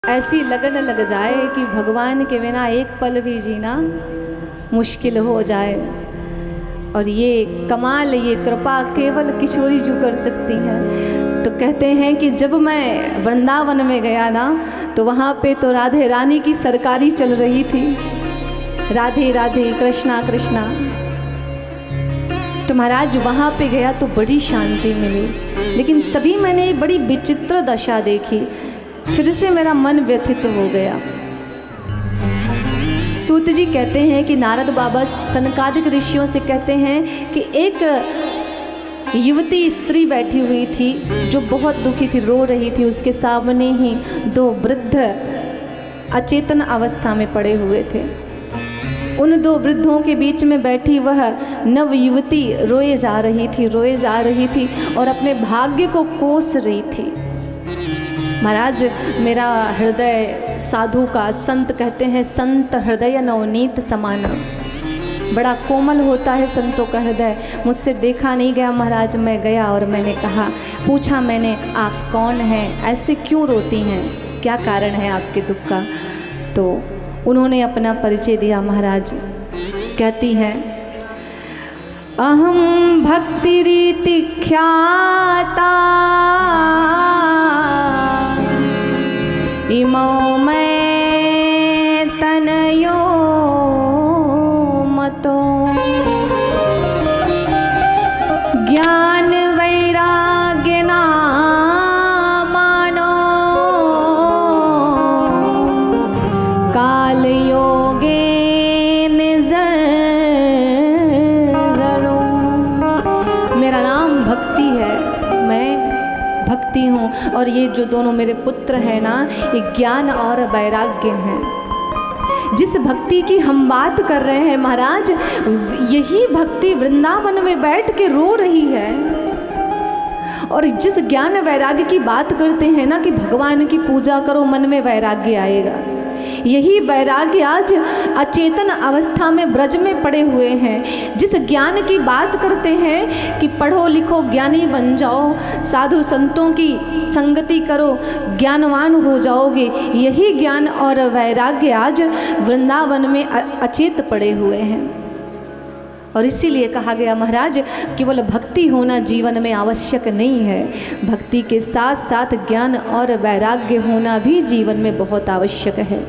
ऐसी लगन लग जाए कि भगवान के बिना एक पल भी जीना मुश्किल हो जाए। और ये कमाल, ये कृपा केवल किशोरी जी कर सकती हैं। तो कहते हैं कि जब मैं वृंदावन में गया ना, तो वहाँ पे तो राधे रानी की सरकारी चल रही थी, राधे राधे कृष्णा कृष्णा। तो महाराज वहाँ पे गया तो बड़ी शांति मिली, लेकिन तभी मैंने बड़ी विचित्र दशा देखी, फिर से मेरा मन व्यथित हो गया। सूत जी कहते हैं कि नारद बाबा सनकादिक ऋषियों से कहते हैं कि एक युवती स्त्री बैठी हुई थी जो बहुत दुखी थी, रो रही थी। उसके सामने ही दो वृद्ध अचेतन अवस्था में पड़े हुए थे। उन दो वृद्धों के बीच में बैठी वह नव युवती रोए जा रही थी और अपने भाग्य को कोस रही थी। महाराज मेरा हृदय साधु का, संत कहते हैं संत हृदय नवनीत समाना, बड़ा कोमल होता है संतों का हृदय। मुझसे देखा नहीं गया महाराज, मैं गया और मैंने कहा, पूछा मैंने, आप कौन हैं, ऐसे क्यों रोती हैं, क्या कारण है आपके दुख का। तो उन्होंने अपना परिचय दिया। महाराज कहती हैं, अहम भक्ति रीति ख्याता इमो मैं तनयो मतो ज्ञान वैराग्य ना मानो काल योगे निजरो। मेरा नाम भक्ति है, मैं भक्ति हूँ, और ये जो दोनों मेरे पुत्र हैं ना, ये ज्ञान और वैराग्य हैं। जिस भक्ति की हम बात कर रहे हैं महाराज, यही भक्ति वृंदावन में बैठ के रो रही है। और जिस ज्ञान वैराग्य की बात करते हैं ना कि भगवान की पूजा करो मन में वैराग्य आएगा, यही वैराग्य आज अचेतन अवस्था में ब्रज में पड़े हुए हैं। जिस ज्ञान की बात करते हैं कि पढ़ो लिखो ज्ञानी बन जाओ, साधु संतों की संगति करो ज्ञानवान हो जाओगे, यही ज्ञान और वैराग्य आज वृंदावन में अचेत पड़े हुए हैं। और इसीलिए कहा गया महाराज, केवल भक्ति होना जीवन में आवश्यक नहीं है, भक्ति के साथ साथ ज्ञान और वैराग्य होना भी जीवन में बहुत आवश्यक है।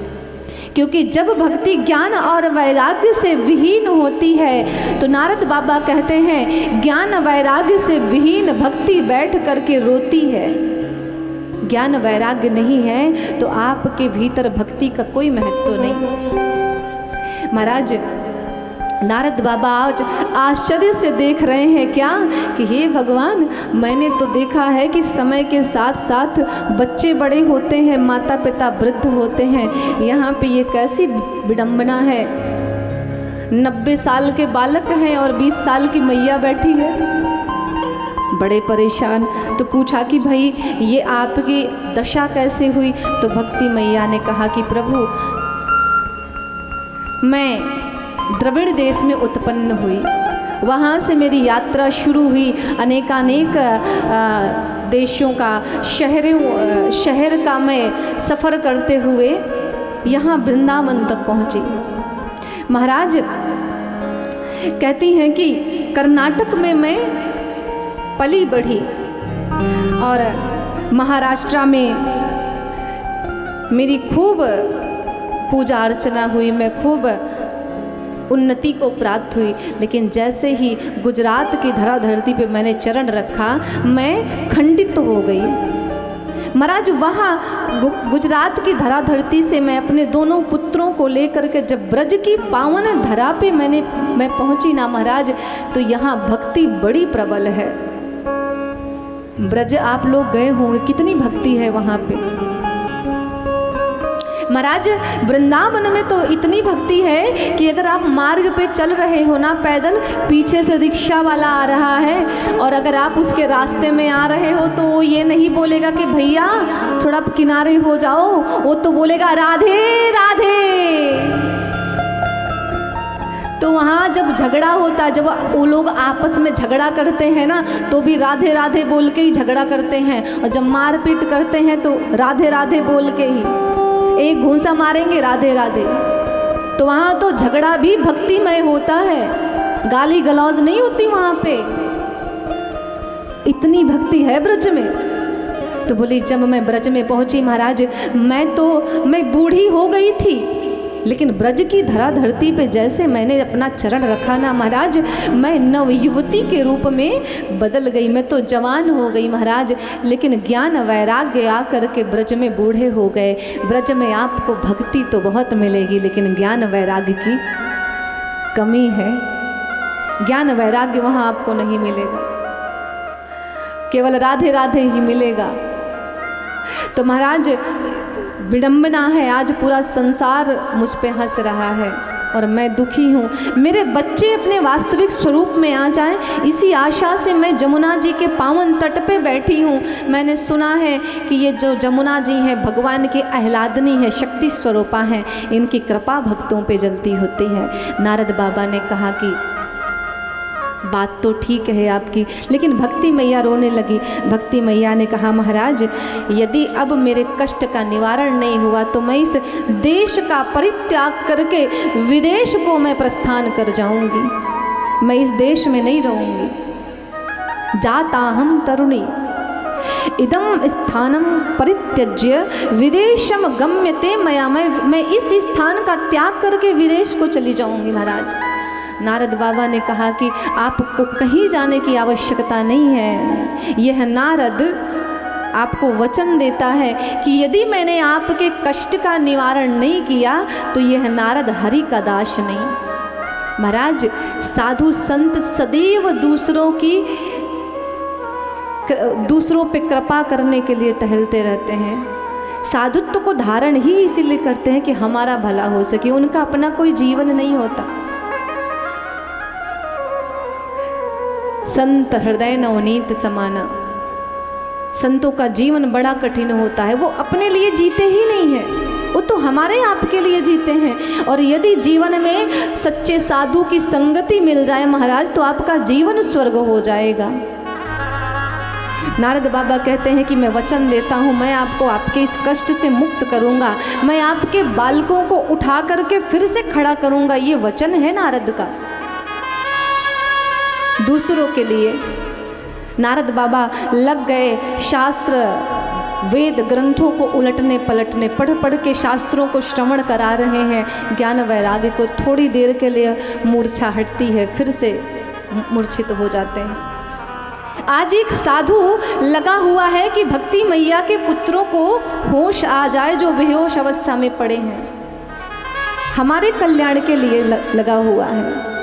क्योंकि जब भक्ति ज्ञान और वैराग्य से विहीन होती है, तो नारद बाबा कहते हैं ज्ञान वैराग्य से विहीन भक्ति बैठ करके रोती है। ज्ञान वैराग्य नहीं है तो आपके भीतर भक्ति का कोई महत्व नहीं। महाराज नारद बाबा आज आश्चर्य से देख रहे हैं क्या कि हे भगवान, मैंने तो देखा है कि समय के साथ साथ बच्चे बड़े होते हैं, माता पिता वृद्ध होते हैं, यहाँ पे ये कैसी विडंबना है। 90 साल के बालक हैं और 20 साल की मैया बैठी है, बड़े परेशान। तो पूछा कि भाई ये आपकी दशा कैसे हुई। तो भक्ति मैया ने कहा कि प्रभु, मैं द्रविड़ देश में उत्पन्न हुई, वहाँ से मेरी यात्रा शुरू हुई, अनेकानेक देशों का, शहर का मैं सफ़र करते हुए यहाँ वृंदावन तक पहुँची। महाराज कहती हैं कि कर्नाटक में मैं पली बढ़ी और महाराष्ट्र में मेरी खूब पूजा अर्चना हुई, मैं खूब उन्नति को प्राप्त हुई। लेकिन जैसे ही गुजरात की धरा धरती पे मैंने चरण रखा, मैं खंडित हो गई। महाराज वहाँ गुजरात की धरा धरती से मैं अपने दोनों पुत्रों को लेकर के जब ब्रज की पावन धरा पे मैं पहुँची ना महाराज, तो यहाँ भक्ति बड़ी प्रबल है। ब्रज आप लोग गए होंगे, कितनी भक्ति है वहाँ पे। महाराज वृंदावन में तो इतनी भक्ति है कि अगर आप मार्ग पे चल रहे हो ना पैदल, पीछे से रिक्शा वाला आ रहा है और अगर आप उसके रास्ते में आ रहे हो तो वो ये नहीं बोलेगा कि भैया थोड़ा किनारे हो जाओ, वो तो बोलेगा राधे राधे। तो वहाँ जब झगड़ा होता, जब वो लोग आपस में झगड़ा करते हैं ना, तो भी राधे राधे बोल के ही झगड़ा करते हैं, और जब मारपीट करते हैं तो राधे राधे बोल के ही। एक घूंसा मारेंगे राधे राधे। तो वहाँ तो झगड़ा भी भक्तिमय होता है, गाली गलौज नहीं होती वहाँ पे। इतनी भक्ति है ब्रज में। तो बोली जब मैं ब्रज में पहुंची महाराज, मैं बूढ़ी हो गई थी, लेकिन ब्रज की धरा धरती पे जैसे मैंने अपना चरण रखा ना महाराज, मैं नवयुवती के रूप में बदल गई। मैं तो जवान हो गई महाराज, लेकिन ज्ञान वैराग्य आकर के ब्रज में बूढ़े हो गए। ब्रज में आपको भक्ति तो बहुत मिलेगी, लेकिन ज्ञान वैराग्य की कमी है। ज्ञान वैराग्य वहाँ आपको नहीं मिलेगा, केवल राधे राधे ही मिलेगा। तो महाराज विडंबना है, आज पूरा संसार मुझ पे हंस रहा है और मैं दुखी हूँ। मेरे बच्चे अपने वास्तविक स्वरूप में आ जाएं, इसी आशा से मैं जमुना जी के पावन तट पे बैठी हूँ। मैंने सुना है कि ये जो जमुना जी हैं भगवान की आह्लादनी है, शक्ति स्वरूपा हैं, इनकी कृपा भक्तों पे जलती होती है। नारद बाबा ने कहा कि बात तो ठीक है आपकी, लेकिन भक्ति मैया रोने लगी। भक्ति मैया ने कहा महाराज, यदि अब मेरे कष्ट का निवारण नहीं हुआ तो मैं इस देश का परित्याग करके विदेश को मैं प्रस्थान कर जाऊंगी। मैं इस देश में नहीं रहूंगी। जाता हम तरुणी इदम स्थानम परित्यज्य विदेशम गम्यते मया, मैं इस स्थान का त्याग करके विदेश को चली जाऊंगी महाराज। नारद बाबा ने कहा कि आपको कहीं जाने की आवश्यकता नहीं है। यह नारद आपको वचन देता है कि यदि मैंने आपके कष्ट का निवारण नहीं किया तो यह नारद हरि का दास नहीं। महाराज साधु संत सदैव दूसरों पे कृपा करने के लिए टहलते रहते हैं। साधुत्व को धारण ही इसीलिए करते हैं कि हमारा भला हो सके, उनका अपना कोई जीवन नहीं होता। संत हृदय नवनीत समाना, संतों का जीवन बड़ा कठिन होता है। वो अपने लिए जीते ही नहीं है, वो तो हमारे आपके लिए जीते हैं। और यदि जीवन में सच्चे साधु की संगति मिल जाए महाराज, तो आपका जीवन स्वर्ग हो जाएगा। नारद बाबा कहते हैं कि मैं वचन देता हूँ, मैं आपको आपके इस कष्ट से मुक्त करूँगा, मैं आपके बालकों को उठा करके फिर से खड़ा करूँगा। ये वचन है नारद का दूसरों के लिए। नारद बाबा लग गए शास्त्र वेद ग्रंथों को उलटने पलटने, पढ़ पढ़ के शास्त्रों को श्रवण करा रहे हैं। ज्ञान वैराग्य को थोड़ी देर के लिए मूर्छा हटती है, फिर से मूर्छित हो जाते हैं। आज एक साधु लगा हुआ है कि भक्ति मैया के पुत्रों को होश आ जाए जो बेहोश अवस्था में पड़े हैं, हमारे कल्याण के लिए लगा हुआ है।